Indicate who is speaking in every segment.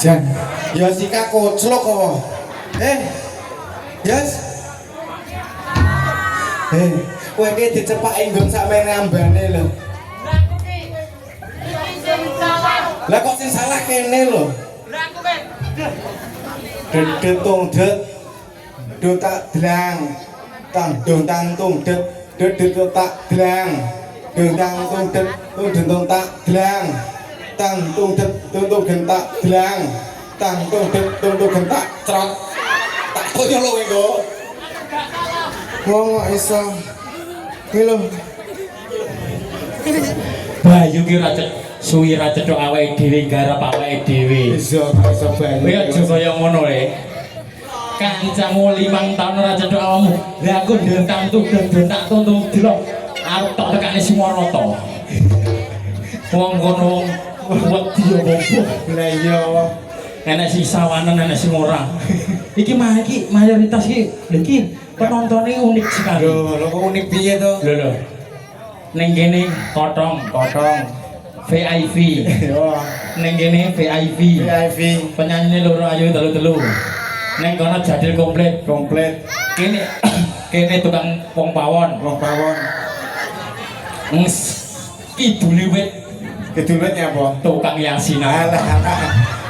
Speaker 1: Jan, ya sika koclok apa? Yes. Kowe iki dicepaki nggon sakmene ambane lho. Lah kok sing salah kene lho. Lah aku kowe. Dedet tung det. Do tak dlang. Tang dong tang tung det. Dedet tak dlang. Dong tang tung det. Tung den tung tak dlang. Tang tung det tung gentak dlang. Tang tung det tung gentak crot. Tak koyo lho engko. Wong kok iso. Ki lho.
Speaker 2: Bayu ki ra suwi ra cethuk awake dhewe garap awake dhewe.
Speaker 1: Iso Bayu.
Speaker 2: Kowe aja kaya ngono le. Kancamu 5 tahun ora cethuk awakmu. Lah aku ndentang tudun tak tuntung delok. Arep tok tekane Simarata. Wong kono wedi yo bobo.
Speaker 1: Lah iya.
Speaker 2: Enek sing sawanen enek sing ora. Iki mah iki mayoritas iki lho iki penontonnya unik sekali.
Speaker 1: Lho kok unik piye to?
Speaker 2: Lho. Ning kene kotong. VIP.
Speaker 1: Yo.
Speaker 2: Ning kene VIP. Penyanyine loro ayu telu. Ning kono jadil komplit. Kene tukang wong pawon. Kidule wit.
Speaker 1: Kidule apa?
Speaker 2: Tukang yasinan.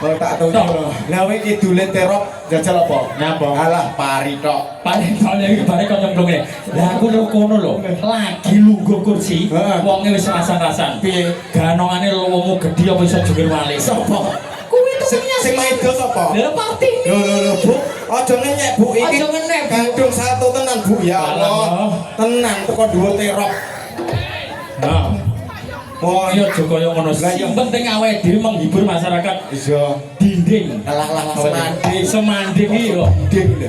Speaker 1: Oh tak tahu lho. Lah kowe kidule terop jajal apa?
Speaker 2: Nyapa?
Speaker 1: Alah pari tok.
Speaker 2: Paling iki bare kok nyemplung ngene. Lah aku lho kono lho. Lagi lungguh kursi. Wonge wis rasan-rasan. Piye? Ganongane luwungmu gedhi apa iso jungkir walik. Sopo? Kuwi
Speaker 1: Sing maido sapa?
Speaker 2: Lha Parti.
Speaker 1: Lho Bu. Aja ngenyek Bu iki.
Speaker 2: Aja ngenyek.
Speaker 1: Gandung satu tenan Bu ya Allah. Tenan teko dhuwur terop.
Speaker 2: Nah. Oh iya aja kaya ngono. Sing penting awake dhewe menghibur masyarakat.
Speaker 1: Iya.
Speaker 2: Dinding.
Speaker 1: Alah
Speaker 2: Semanding iki yo.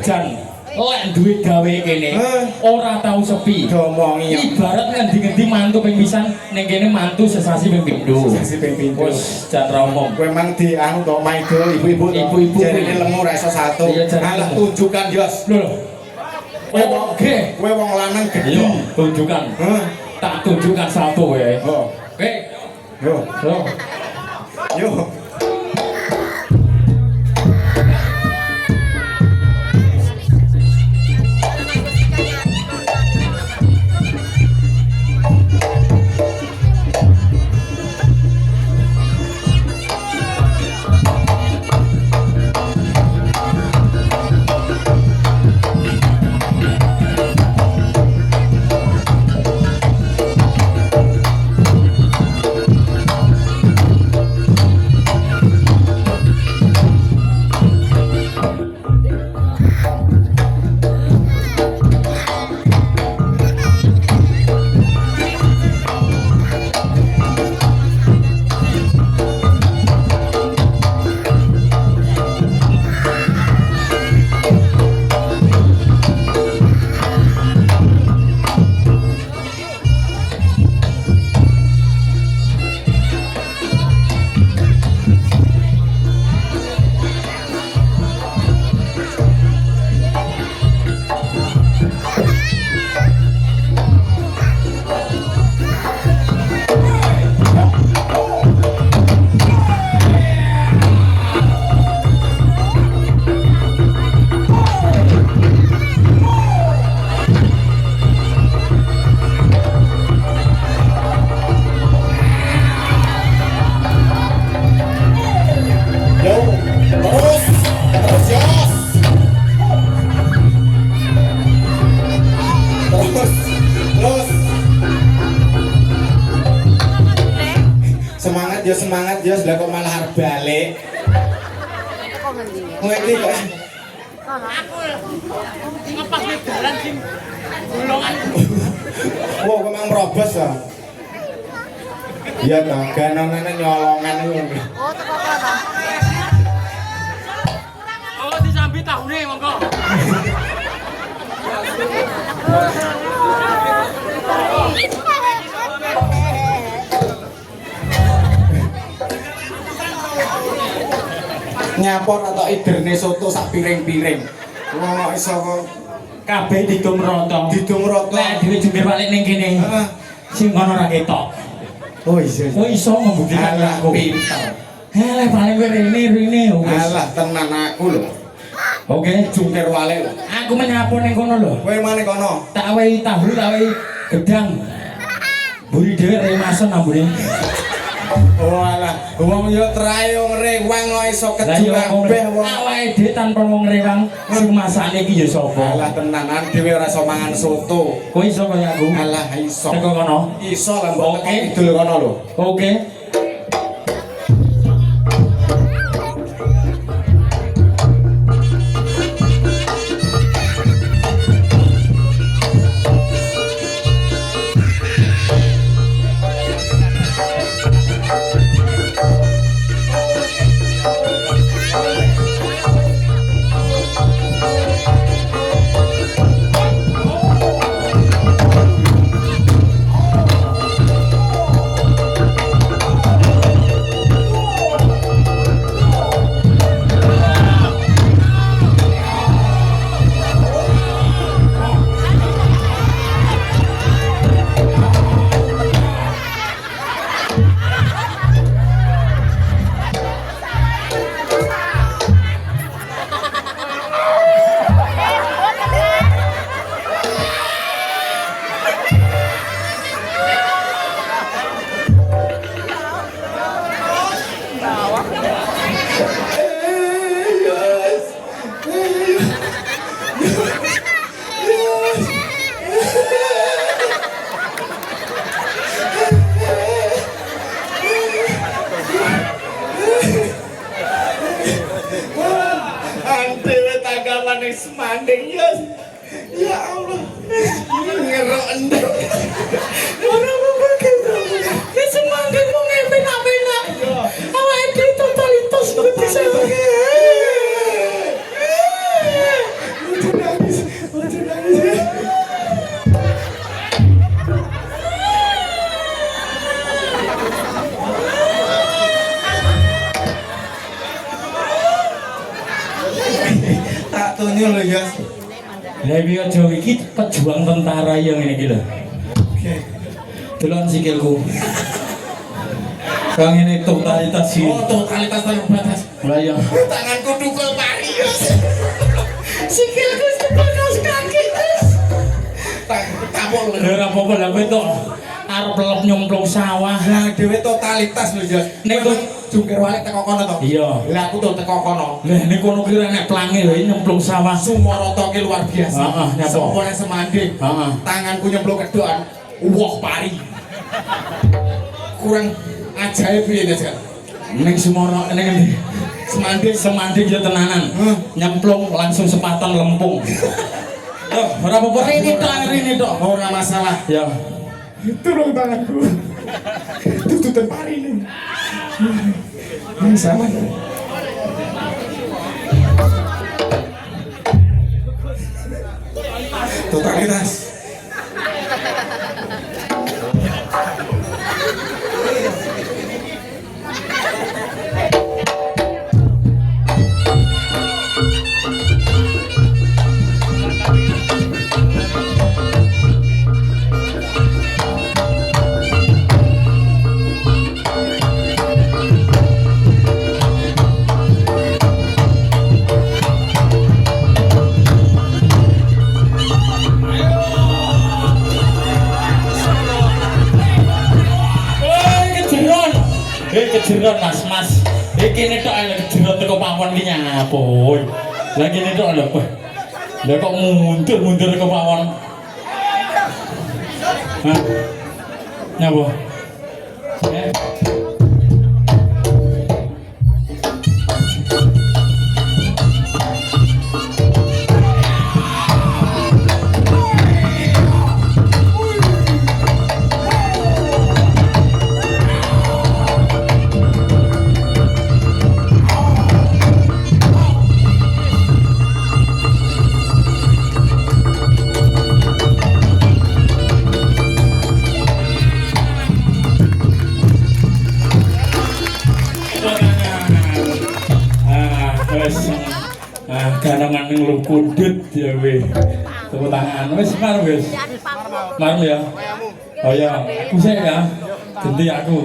Speaker 2: Jan lek duwe gawe kene ora tau sepi.
Speaker 1: Domongi.
Speaker 2: Ibarat ngendi-ngendi mantu ping pisan ning kene mantu sesasi ping pindho. Wis jan ra omong.
Speaker 1: Kowe mang dianu tok maido ibu-ibu.
Speaker 2: Ibu-ibu
Speaker 1: jarine lemu ra iso satu. Alah tunjukkan Yos.
Speaker 2: Lho. Kowe
Speaker 1: wong lanang gedhe.
Speaker 2: Iya, tunjukkan. Tak tunjukkan satu ya. Oke. Yo.
Speaker 1: Semangat ya lah kok malah arep balik. Kowe iki kok aku ngepas nek dalan sing golongan. Wah, kok mang merobos ya. Iya ta, ganongane nyolongan iku. Oh, teko kono. Oh, disambi tahune monggo. Nyapor atau iderne soto sak piring-piring. Wong iso kok
Speaker 2: kabeh didum rata.
Speaker 1: Didum rata.
Speaker 2: Nek dhewe jungkir balik ning kene. Sing ngono ra ketok.
Speaker 1: Oh iya.
Speaker 2: Oh iso membuktikan
Speaker 1: Alah
Speaker 2: aku.
Speaker 1: pinter.
Speaker 2: Alah paling kowe rene wis.
Speaker 1: Alah tenan aku lho.
Speaker 2: Oke,
Speaker 1: Jungkir wale lho.
Speaker 2: aku menyapu ning kono lho.
Speaker 1: Kowe mane kono.
Speaker 2: Tak wehi tahu, tak wehi gedang. Buri dhewe remasen ambune.
Speaker 1: Oh alah, wong yo trae wong rewang kok iso
Speaker 2: Lah
Speaker 1: keju
Speaker 2: yo
Speaker 1: kabeh wong.
Speaker 2: awake dhewe tanpa wong rewang sing masakne iki ya sapa?
Speaker 1: Alah tenanan dhewe ora iso mangan soto.
Speaker 2: Kowe iso kaya aku.
Speaker 1: Alah iso.
Speaker 2: Teko kono.
Speaker 1: Iso lah mbok
Speaker 2: Oke.
Speaker 1: teko idul kono lho.
Speaker 2: Oke.
Speaker 1: Antewe tanggapan ning semanding ya. Ya Allah. Ngerok endek. Ora apa-apa gitu.
Speaker 2: Wis semanding mung enak-enak. Awake dhewe totalitas ngerti saya.
Speaker 1: Lucu nangis. Lucu nangis. Tak tunjuk lho ya.
Speaker 2: Lah iki aja iki pejuang tentara yang ngene iki lho.
Speaker 1: Oke.
Speaker 2: Delon sikilku. Kang ini totalitas sih.
Speaker 1: Oh, totalitas terbatas.
Speaker 2: Lah ya.
Speaker 1: Tanganku dukul pari.
Speaker 2: Sikilku sebekas kaki terus.
Speaker 1: Tak kapok lho.
Speaker 2: Ora apa-apa lah kowe tok arep lep nyemplung sawah.
Speaker 1: Lah dhewe totalitas lho ya.
Speaker 2: Nek
Speaker 1: Kowe jungkir walik teko kono to.
Speaker 2: Iya.
Speaker 1: Lah aku tuh teko kono.
Speaker 2: Lah nek kono ki nek plange lho nyemplung sawah.
Speaker 1: Sumarata ki luar biasa.
Speaker 2: Heeh, nyapa?
Speaker 1: Sempone semanding.
Speaker 2: Heeh.
Speaker 1: Tanganku nyemplung kedokan. Woh pari. Kurang ajaib piye ya, Jan?
Speaker 2: Ning Semoro ning endi? Semanding ya tenanan. Nyemplung langsung sepatan lempung. Oh, ora apa-apa ini tok.
Speaker 1: Ora masalah.
Speaker 2: Ya.
Speaker 1: Turun tanganku. Tututan pari nih. Ini sama. Totalitas.
Speaker 2: Kejeron mas iki ini tok ayo kejeron teko pawon ki nyapun lah kene tok lho lah kok mundur teko pawon hah nyapa garangan ning lu kundut ya we. Tepuk tangan wis mar wis. Mar ya. Oh ya, aku sih ya. Ganti aku.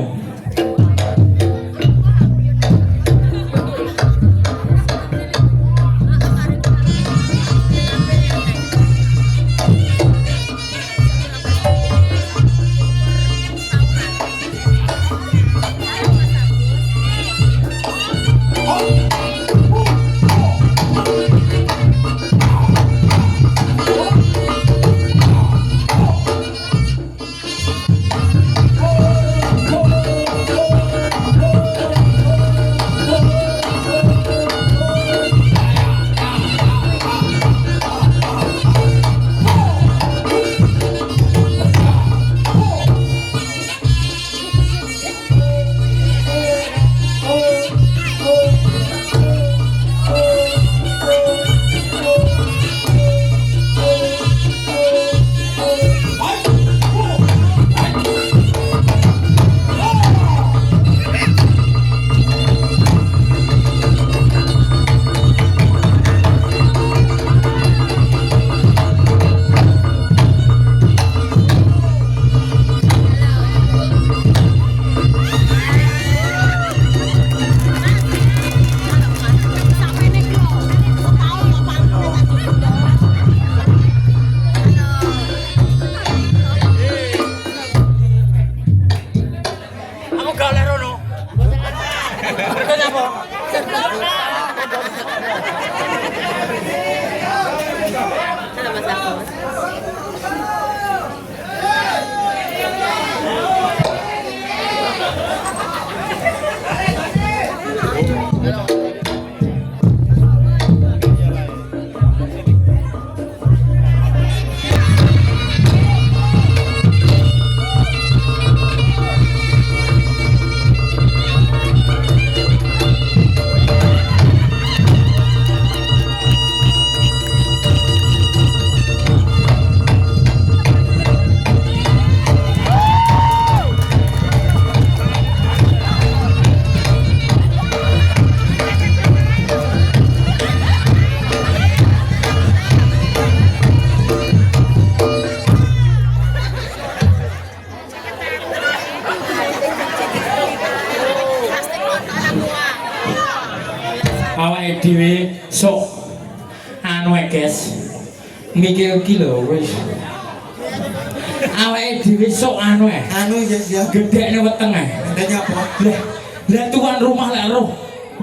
Speaker 2: Awake dhewe sok anu guys. Mikir iki lho wis. Awake dhewe sok anu
Speaker 1: Anu ya.
Speaker 2: gedekne weteng
Speaker 1: Adanya apa?
Speaker 2: Lah tuan rumah lek roh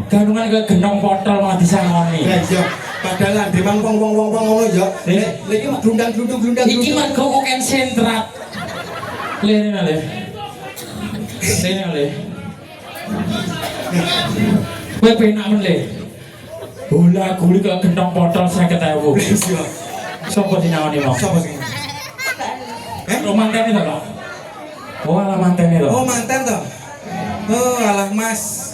Speaker 2: ganungan ke gendong potol malah disangoni.
Speaker 1: Lah iya. Padahal di mang wong ngono ya. Lek iki mak glundang.
Speaker 2: Iki mergo kok konsentrat. Lene le. Kowe penak men le. Bola guli kok gendong potol 50.000.
Speaker 1: Iya.
Speaker 2: Sopo sinawani mau?
Speaker 1: Sopo sing?
Speaker 2: Manten itu loh. Oh, alah manten itu.
Speaker 1: Oh, manten toh. Oh, alah Mas.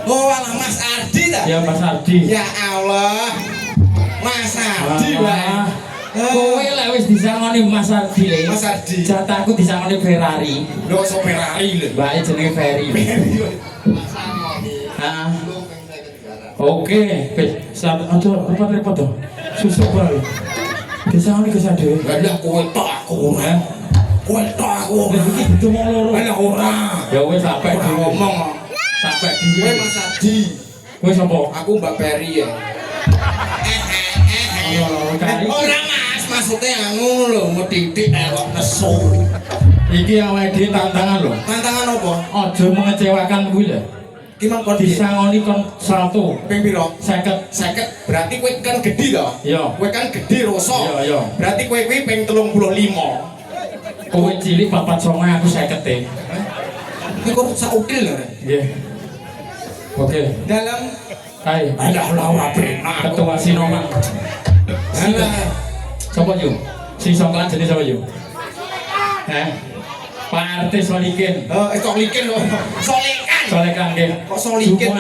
Speaker 1: Oh, alah Mas Ardi dah.
Speaker 2: Ya Mas Ardi.
Speaker 1: Ya Allah. Mas Ardi wae.
Speaker 2: Kowe lek wis disangoni Mas Ardi le.
Speaker 1: Mas Ardi.
Speaker 2: Jatahku disangoni Ferrari.
Speaker 1: Lho, so Ferrari lho.
Speaker 2: Mbake jenenge Ferry. Heeh. Oke, aja repot-repot to. Susuk bae. Disangoni Gus Ade.
Speaker 1: Lah kowe tok aku ora. Kowe tok aku.
Speaker 2: Lah iki butuh wong loro.
Speaker 1: Lah ora.
Speaker 2: Ya wis sampe
Speaker 1: ngomong.
Speaker 2: Sampai
Speaker 1: Kowe
Speaker 2: dhewe.
Speaker 1: Mas Ardi.
Speaker 2: Kowe sapa?
Speaker 1: Aku Mbak Peri ya. Ora Mas, maksudnya anu lho, mau titik kok nesu.
Speaker 2: Iki awake dhewe tantangan lho.
Speaker 1: Tantangan apa?
Speaker 2: Aja mengecewakan kuwi lho.
Speaker 1: Ki mang kon
Speaker 2: Disangoni kon salto.
Speaker 1: ping piro?
Speaker 2: 50.
Speaker 1: 50. Berarti kowe kan gedhi to?
Speaker 2: Iya.
Speaker 1: Kowe kan gedhi rasa.
Speaker 2: Iya.
Speaker 1: Berarti kowe kuwi ping 35.
Speaker 2: Kowe cilik 449 aku 50 e.
Speaker 1: Iki kok saukil lho.
Speaker 2: Nggih. Oke.
Speaker 1: Dalam
Speaker 2: Hai.
Speaker 1: alah ora penak.
Speaker 2: Ketua Sinoman.
Speaker 1: Alah.
Speaker 2: Sapa yo? Sing songklan jenenge sapa yo? Pak Artis Solikin.
Speaker 1: Kok likin lho. Solekan.
Speaker 2: Solekan nggih.
Speaker 1: Kok solikin?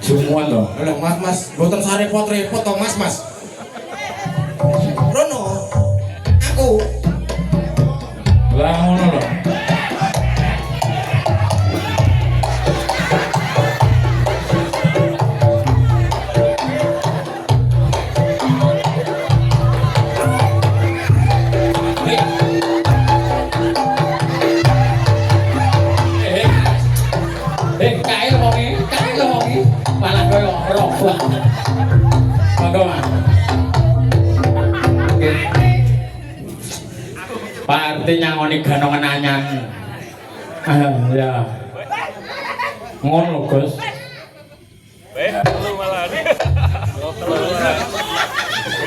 Speaker 2: Jumuan to.
Speaker 1: Alah Mas, mboten sarepot-repot to Mas. Rono. Aku
Speaker 2: Lah ngono lho. Nanti nyangoni ganongan anyan. Ya. Ngono, Gus.
Speaker 3: Lu malah.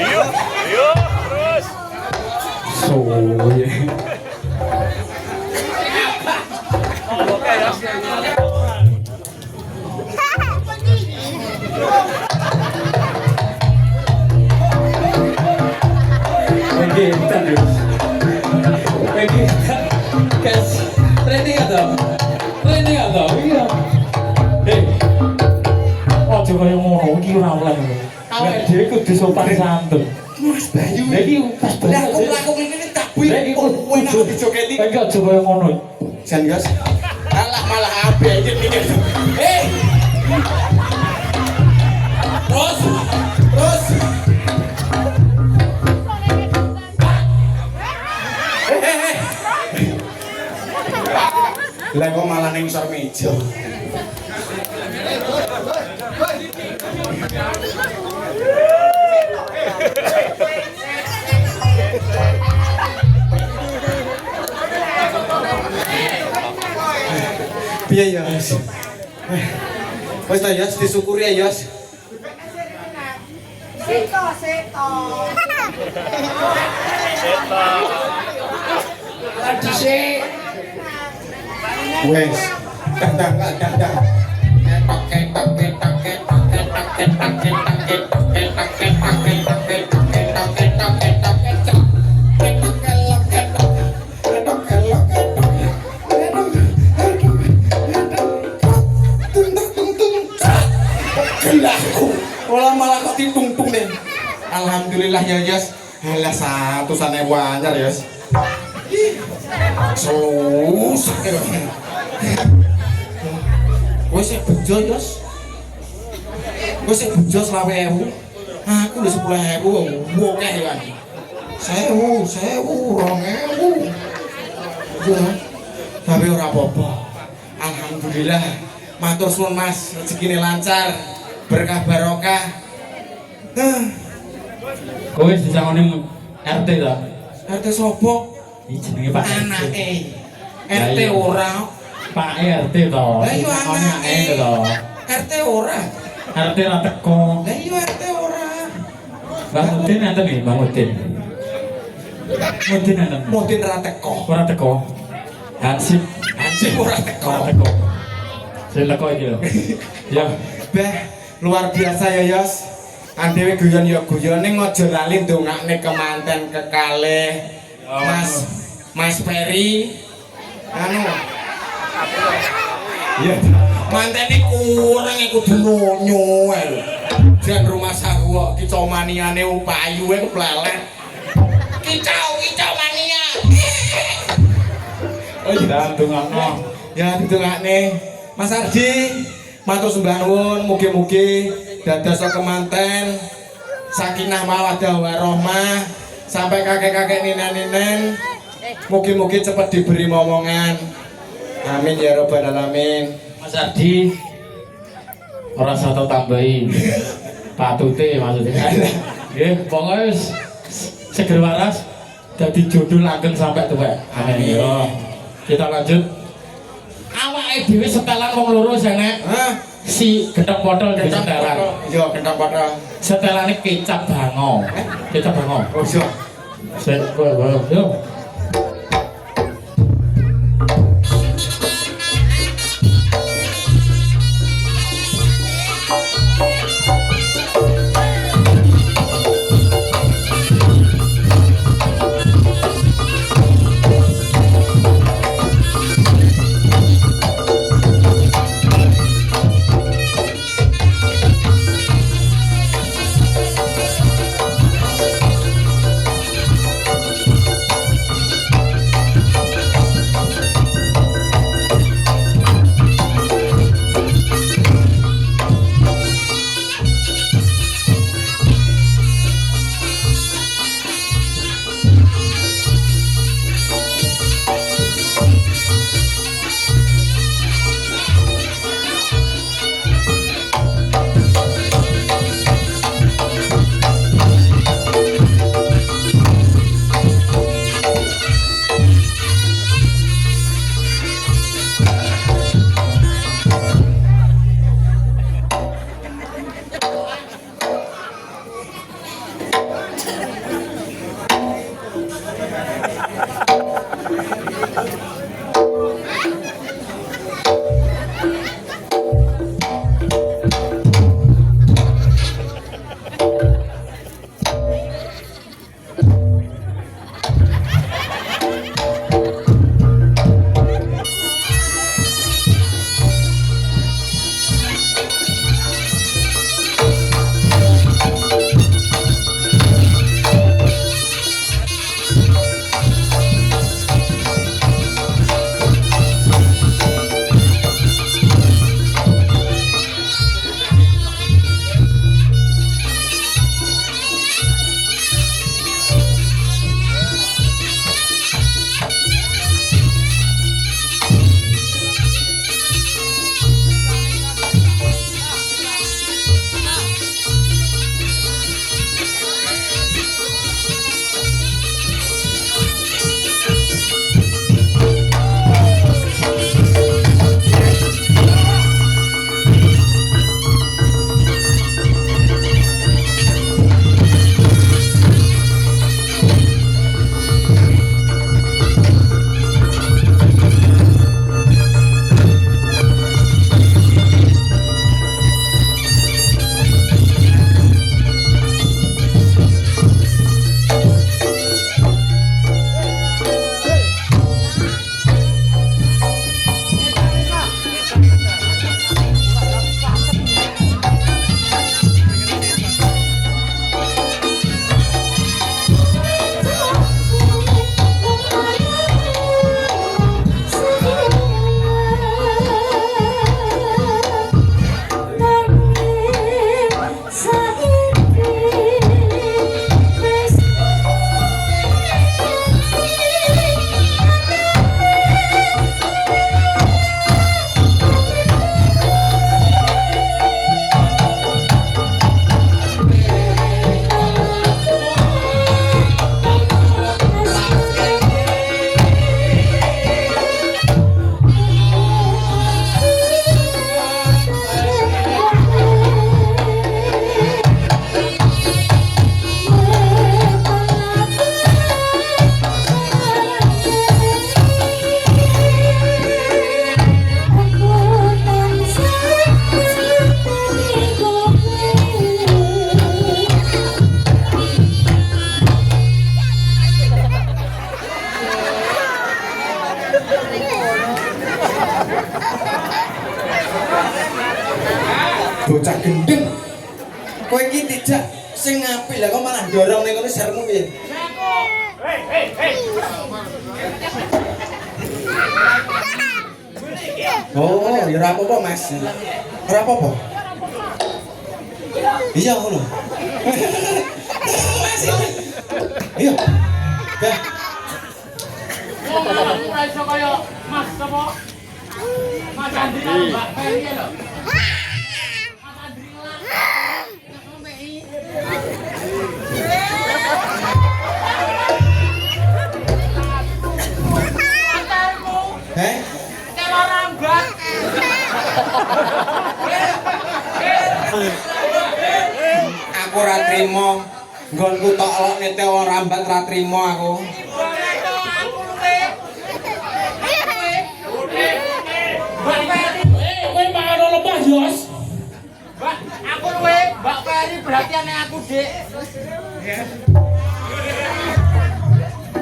Speaker 3: Rio, terus.
Speaker 2: Soye.
Speaker 3: Oke ya.
Speaker 2: Oke, tadi. Oke, guys, training atau? Iya. Hei, ojo kaya ngono iki ora oleh. Awake dhewe kudu sopan santun.
Speaker 1: Mas Bayu.
Speaker 2: Lah iki pas
Speaker 1: Lah aku mlaku ngene tak bui.
Speaker 2: Lah iki
Speaker 1: Enak dijogeti.
Speaker 2: Iki ojo kaya ngono.
Speaker 1: Jan Yos. Alah malah abe iki mikir. Hei. Terus. Lah kok malah ning sor meja. Piye ya, Yos? Wis ta Yos disyukuri ya, Yos.
Speaker 4: Seto.
Speaker 1: Wes. Dah. Olah malah kok ditung-tung deh. Alhamdulillah ya, Yos. Halah 100.000 anyar, Yos. Susah ya. Gue sih bejo Yos. Gue sih bejo 20.000. Aku udah 10.000. Bokeh ya. 1.000, 2.000. Ya. Tapi ora apa-apa. Alhamdulillah. Matur suwun Mas, rezekine lancar, berkah barokah.
Speaker 2: Kowe disangoni RT ta?
Speaker 1: RT sopo?
Speaker 2: Iki jenenge Pak
Speaker 1: Anake. RT ora.
Speaker 2: Pak RT to.
Speaker 1: Lah iya
Speaker 2: Anake
Speaker 1: anake
Speaker 2: to.
Speaker 1: RT ora.
Speaker 2: RT ra teko.
Speaker 1: Lah iya RT ora.
Speaker 2: Mbak Mudin enten iki, Mbak Mudin. Mudin enten.
Speaker 1: Mudin ra teko.
Speaker 2: Ora teko. Hansip
Speaker 1: Ora teko.
Speaker 2: ora teko. Sing teko iki lho. Ya,
Speaker 1: Beh, luar biasa ya Yos. Andewe guyon ya guyon ning aja lali ndongakne kemanten kekalih Mas Ferry. Anu. Iya. Mantene kurang kudu nonyo ae lho. Jan rumah sawu kok kicomaniane upayu ae keplelet. Kicau mania.
Speaker 2: oh iya ndongakno.
Speaker 1: Ya ditungakne Mas Ardi, matur sembah nuwun, mugi-mugi dados kemanten sakinah mawaddah warahmah sampai kakek-kakek ninen-ninen. Mugi-mugi cepet diberi momongan. Amin ya robbal alamin.
Speaker 2: Mas Ardi ora satu tambahi. Patute maksudnya. Nggih, pokoke wis seger waras dadi jodoh langgeng sampai tuwek. Amin. Yo. Kita lanjut. Awake dhewe setelan wong loro jane.
Speaker 1: Hah?
Speaker 2: Si gendong botol di setelan.
Speaker 1: Yo kentang padha.
Speaker 2: Setelane kecap bango. Kecap bango.
Speaker 1: Oh yo.
Speaker 2: Yo.
Speaker 1: Bocah gendeng. Kowe iki dijak sing apik lah kok malah dorong ning kono sermu piye? Oh, ya ora apa-apa, Mas. Ora apa-apa. Iya ngono. Mas. Iya. Dah.
Speaker 2: Ora iso kaya Mas sapa? Mas Andri karo Mbak Peri lho. Mas Andri lah. Kalau rambat.
Speaker 1: Aku ora trimo. Nggonku tok elok nete wong rambat ora trimo aku.
Speaker 2: Kowe mangan lemah Yos. Mbak, aku luwe Mbak Peri berarti ane aku, Dik.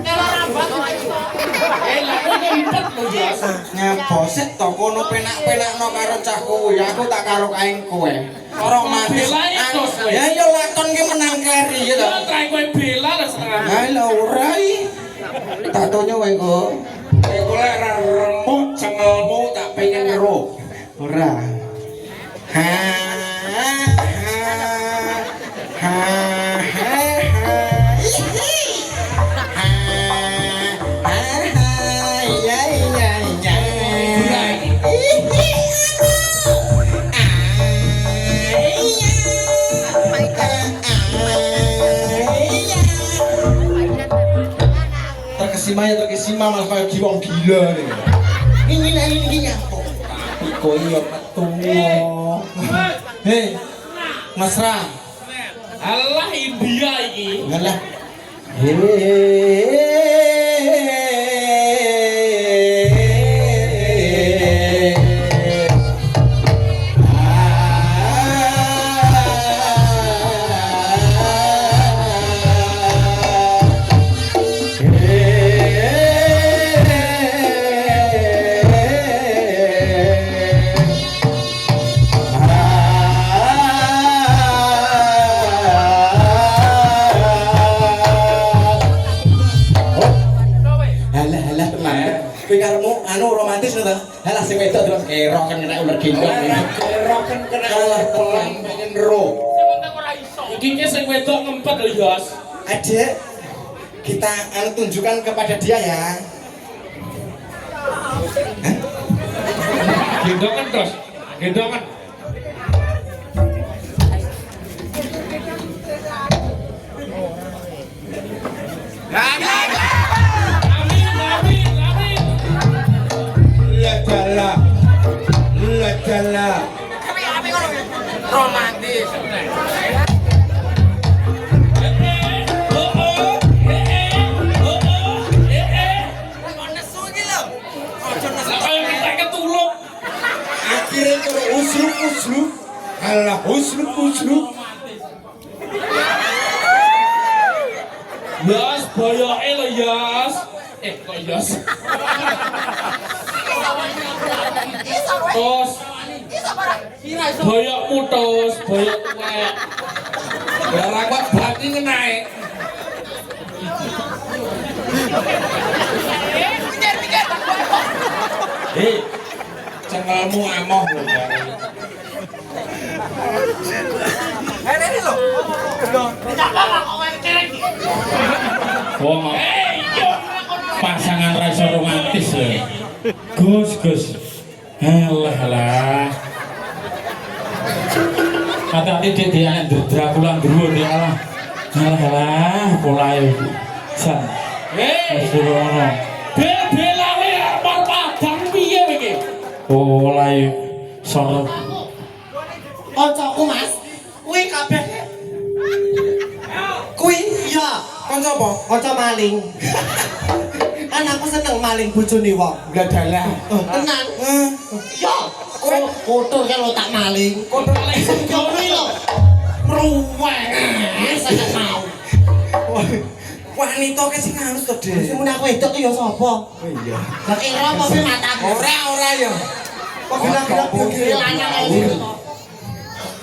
Speaker 2: Kalau rambat ora iso. Lah kowe ngempet lho Yos.
Speaker 1: Ngeboset to kono penak-penakno karo cah kowe. Aku tak karo kaing kowe. Ora mati. Ya yo lakon ki menang keri ya to.
Speaker 2: Ya trai kowe bela lah setengah.
Speaker 1: Ha lho ora iki. Tak tonyo wae kok. Kowe lek ra remuk cengelmu tak pengen ngeru. Ora. Ha. Ha. Terkesima malah kayak giwang gila nih. Ini nyampo. Tapi kok iya metu. Hei, Mas Ram.
Speaker 2: Allah India iki.
Speaker 1: Ngalah. Hei. Kowe karepmu anu romantis lho ta?
Speaker 2: Halah sing wedok terus kerok kan kena ular gendong.
Speaker 1: Kerok kan kena kalah pelan pengen ro.
Speaker 2: Iki ki sing wedok ngempet lho, Yos.
Speaker 1: Adek, kita anu tunjukkan kepada dia ya.
Speaker 2: Gendongan terus. Gendongan.
Speaker 1: Ladala.
Speaker 2: Romantis.
Speaker 1: Akhirnya karo usluk. Alah usluk.
Speaker 2: Yos, boyoke lho, Yos. Kok Yos? Tos. Boyok putus, boyok tuwek. Ora kok berarti ngenae. Hei, cengelmu amoh lho.
Speaker 1: Ini lho.
Speaker 2: Wong pasangan rasa romantis lho. Gus. Alah. Kata-kata dia Dracula dulu dia Allah. Alah, polae. San. Astagfirullah. Belawe arep padang piye iki? Polae sorot.
Speaker 4: Kancaku Mas, kuwi kabeh.
Speaker 1: Kuwi
Speaker 4: Iya,
Speaker 1: kanca apa?
Speaker 4: kanca maling. Kan aku seneng maling bojone wong.
Speaker 1: Gladalah.
Speaker 4: Tenan. Iya, kotor kan lo tak maling.
Speaker 1: Kotor maling
Speaker 4: Yo kuwi lho. Mruweh. Sangat mau.
Speaker 1: Wanita ke sing halus to, Dek.
Speaker 4: Sing mun aku wedok ki ya sapa?
Speaker 1: Oh iya.
Speaker 4: Lah kira apa sih mataku?
Speaker 1: Ora ya.
Speaker 4: Kok bilang-bilang begini lanang ae.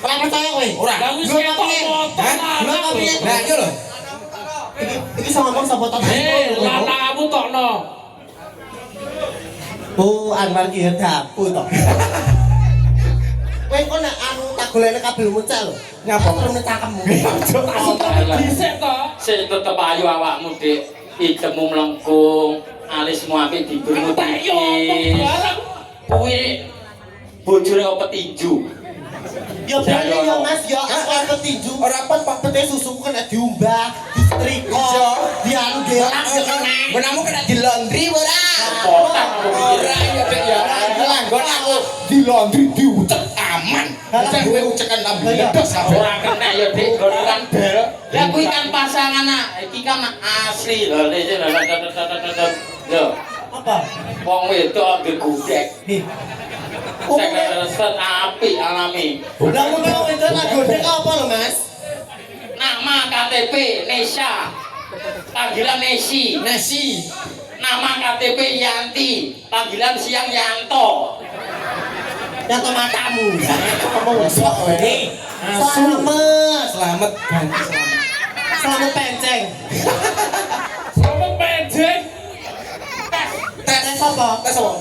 Speaker 4: Ora percaya kowe?
Speaker 1: Ora.
Speaker 2: Lah wis ketok motor.
Speaker 4: Lho kok piye?
Speaker 1: Lah iya lho.
Speaker 4: Iki sama ngomong sapa to?
Speaker 2: Latamu tokno.
Speaker 4: Oh, Anwar ki dapu to. Kowe kok nek anu tak golekne kabelmu cek lho.
Speaker 1: Nyapa?
Speaker 4: Terus cakemmu.
Speaker 2: Dhisik to. Sik tetep ayu awakmu, Dik. Idemu mlengkung, alismu apik dibermuti. Kuwi bojone apa tinju?
Speaker 4: Ya bener ya Mas, ya aku arep tinju. Ora pete susuku kena diumbah, disetrika, dianu gelak ya kena.
Speaker 1: Benamu kena di laundry ora?
Speaker 2: Potong
Speaker 1: Ora ya, Dek ya. Langgon aku di laundry diucek aman. Cek kowe ucekan lambe ledos kabeh.
Speaker 2: ora kena ya, Dik. Gorengan bel. Lah kuwi kan pasangan iki kan asli lho. Lho,
Speaker 4: Apa?
Speaker 2: wong wedok ambek gudeg.
Speaker 4: Nih.
Speaker 2: Sing reset apik alami.
Speaker 4: Lah ngono itu lagu apa lho Mas?
Speaker 2: Nama KTP Nesha. Panggilan Nesi.
Speaker 1: Nasi.
Speaker 2: Nama KTP Yanti. Panggilan siang Yanto.
Speaker 4: Yang ke matamu.
Speaker 1: Ngomong sok kowe.
Speaker 4: Selamat.
Speaker 1: Selamat ganti selamat.
Speaker 4: Selamat penceng.
Speaker 2: Selamat pendek.
Speaker 4: Tes apa?
Speaker 1: Tes apa?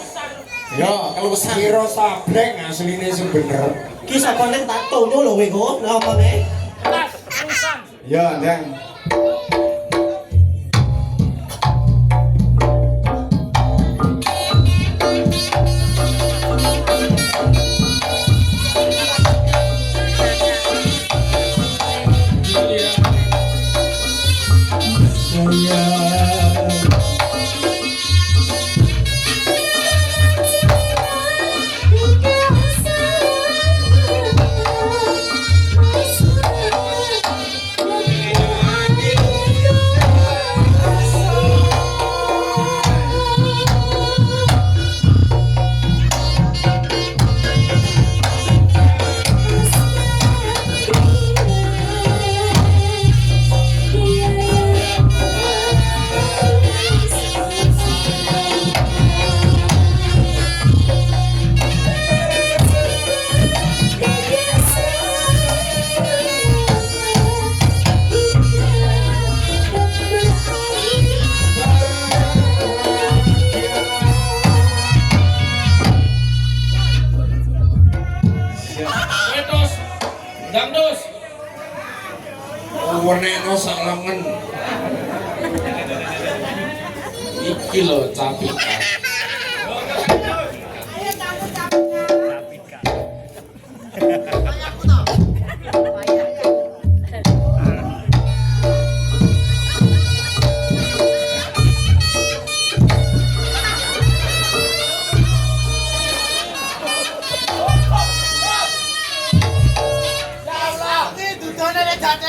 Speaker 1: Ya, kalau kira sableng asline sing bener.
Speaker 4: Ki sapa nek tak tonyo lho kowe kok ngomongnya.
Speaker 1: Ya, Ndang.
Speaker 5: penekno sak lengen. Iki lho capika.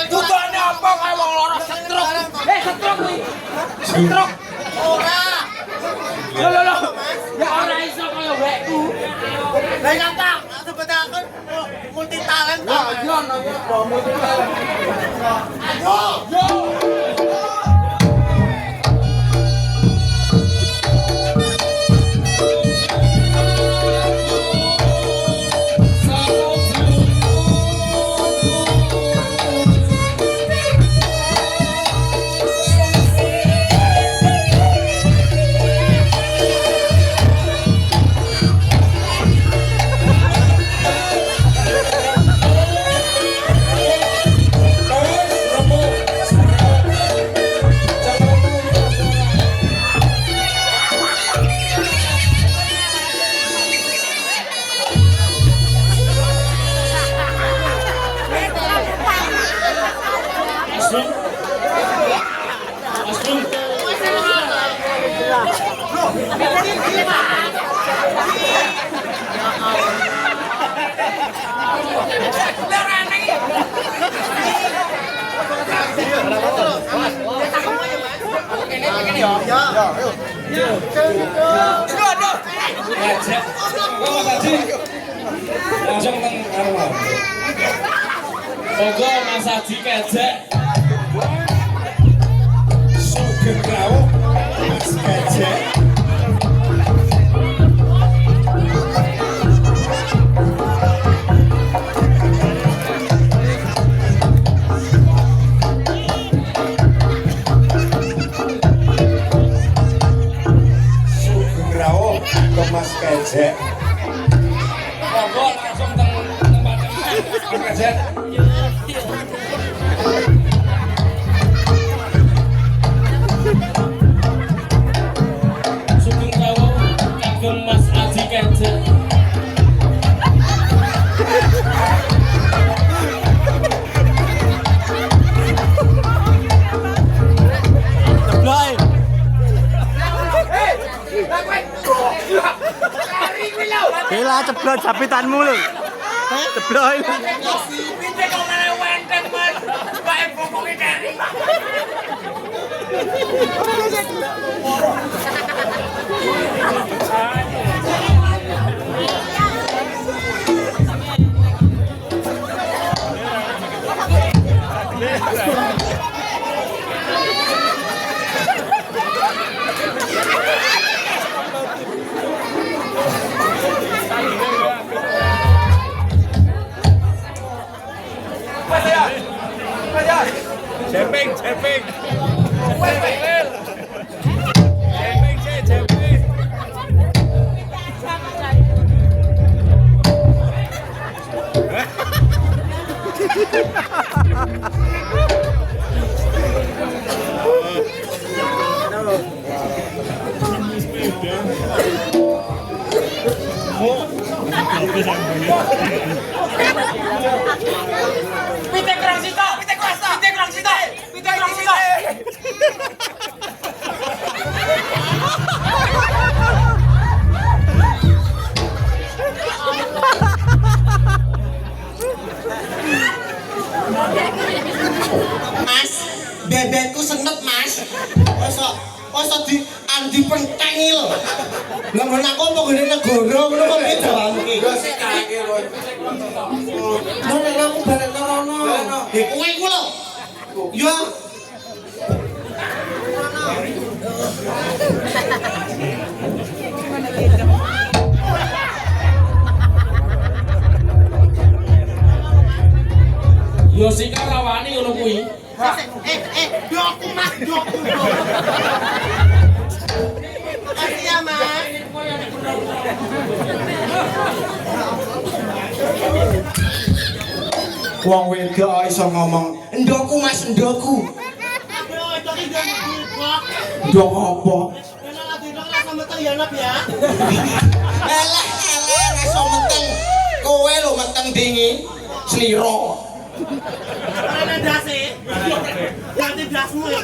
Speaker 4: Tutone apa kae wong loro setruk. Setruk kuwi. Setruk. Ora. Lho. Ya ora iso kaya wekku. Lah nyata, sebetaken multi talent kok. Yo multi talent. Yo.
Speaker 2: Langsung teng karo. Monggo Mas Haji kejek.
Speaker 1: Sugeng rawuh Mas Gajah. Sugeng rawuh Mas Gajah.
Speaker 2: Monggo langsung teng tempat Mas Gajah. Sugeng rawuh kagem Mas Haji kejek.
Speaker 6: Gila ceblok japitanmu lho. Ceblok.
Speaker 4: Pinter kok malah wenteng, Mas. Bae pokoke dari.
Speaker 3: Jeping. Jeping, Jeping.
Speaker 4: Pinter kurang sito, pinter kurang sito. Mas, bebekku senep, Mas. Masa di andi pentengi lho. Lah ngono aku apa gene negara ngono kok beda wae.
Speaker 5: Yo sikake lho.
Speaker 4: Nek aku balik rono. Kowe iku lho. Yo.
Speaker 2: Yo sing rawani ngono kuwi.
Speaker 4: Yo aku Mas, yo aku. Makasih ya, Mas.
Speaker 1: Wong wedok iso ngomong, "Ndokku Mas, ndokku."
Speaker 4: Aduh, itu kan jangan kok.
Speaker 1: Ndok apa?
Speaker 4: Enak lagi dong rasa meteng ya Nap ya.
Speaker 1: Eleh, iso meteng. Kowe lho meteng dingi. Sliro.
Speaker 4: Karena dasi. Ganti dasmu ya.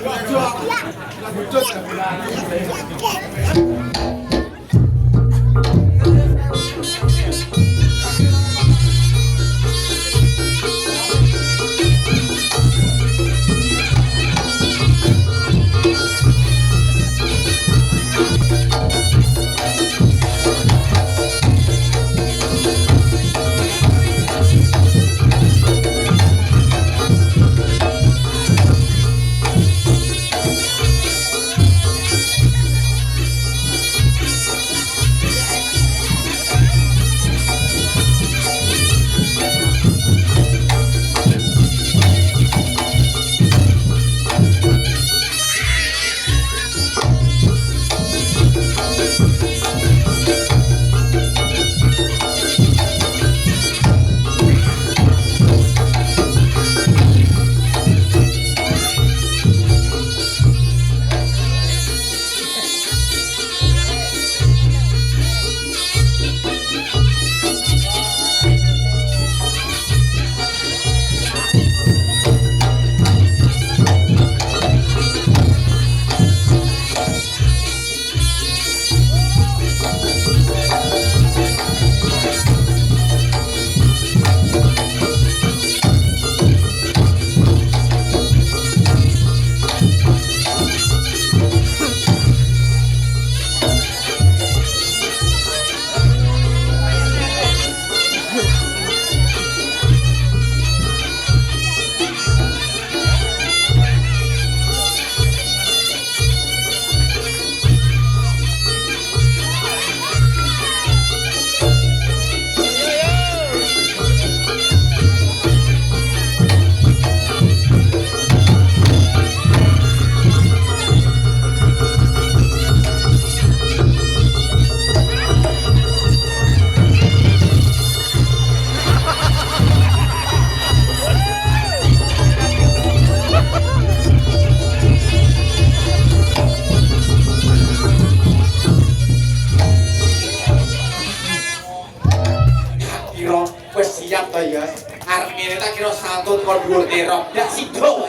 Speaker 1: Santun kon dhuwur terok, ndak sido.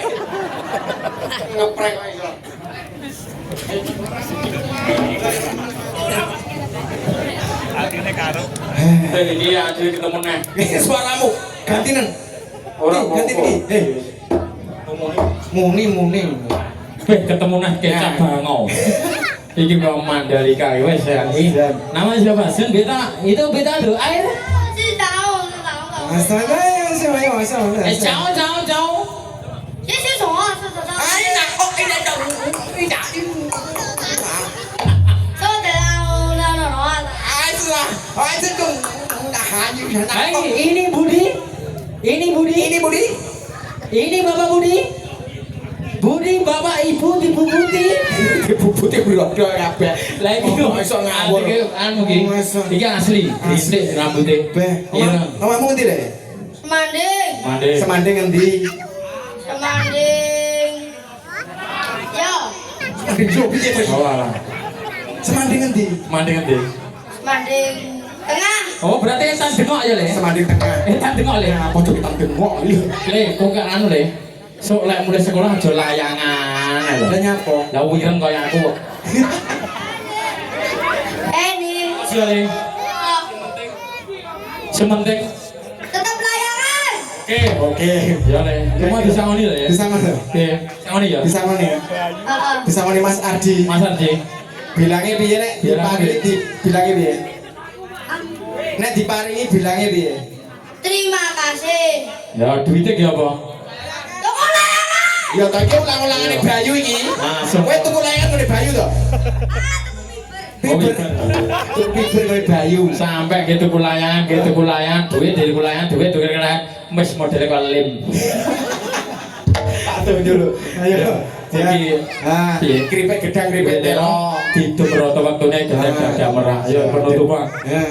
Speaker 1: Ngeprek kok iso.
Speaker 3: Akhirnya karo.
Speaker 2: Iki aja ketemu neh.
Speaker 1: Suaramu gantinen.
Speaker 2: Ora
Speaker 1: ganti iki. Muni.
Speaker 2: Ketemu neh kecap bangau. Iki mau Mandalika wes ya. Nama siapa? Sen beta. Itu beta do air.
Speaker 7: 是找我，是找我。
Speaker 1: Astaga, siapa?
Speaker 2: 走。
Speaker 7: 也许什么？是找到。
Speaker 1: 哎呀，哎呀，
Speaker 7: 说的啦，
Speaker 1: 哎是啊，哎这种hanya
Speaker 2: Ini Budi. Ini Bapak Budi. Budi Bapak Ibu Ibu Budi.
Speaker 1: Ibu putih blodok kabeh.
Speaker 2: Lah iki kok
Speaker 1: iso ngawur.
Speaker 2: Anu iki. Iki asli. Iki rambutnya. Iya.
Speaker 1: Omahmu ngendi, Dek?
Speaker 7: Semanding.
Speaker 1: Semanding ngendi?
Speaker 7: Semanding. Yo.
Speaker 1: Semanding yo piye kowe?
Speaker 2: Oh alah.
Speaker 1: Semanding ngendi?
Speaker 2: Mandeng endi?
Speaker 7: Semanding. Tengah.
Speaker 2: Oh berarti tan dengok ya le.
Speaker 1: Semanding tengah.
Speaker 2: Tan dengok le.
Speaker 1: Apa tuh kita tengok iki?
Speaker 2: Le kok gak anu le. Sok lek mulai sekolah aja layangan lho.
Speaker 1: Lah nyapa?
Speaker 2: Lah wireng kaya aku.
Speaker 7: Ini.
Speaker 2: Siapa le? Sementing.
Speaker 7: Tetap layangan.
Speaker 2: Oke. Ya le. Cuma disangoni lho ya.
Speaker 1: Disangoni.
Speaker 2: Oke. Sangoni ya.
Speaker 1: Disangoni. Disangoni Mas Ardi.
Speaker 2: Mas Ardi.
Speaker 1: Bilangnya piye nek diparingi bilangnya piye? Nek diparingi bilangnya piye?
Speaker 7: Terima kasih.
Speaker 2: Ya duitnya ki apa?
Speaker 7: Tunggu layangan.
Speaker 1: Ya ta iki ulang-ulangane Bayu iki.
Speaker 2: Masuk.
Speaker 1: Kowe tuku layangan ngene Bayu to?
Speaker 2: Oh iya.
Speaker 1: Tuku bibir kowe Bayu.
Speaker 2: Sampai gitu kulayan, duit dari kulayan, duit mes modelnya kok lim.
Speaker 1: Aduh dulu. Ayo.
Speaker 2: Jadi,
Speaker 1: Keripik gedang keripik tero.
Speaker 2: Hidup roto waktunya gedang merah. Ayo penutupan.
Speaker 1: Ya.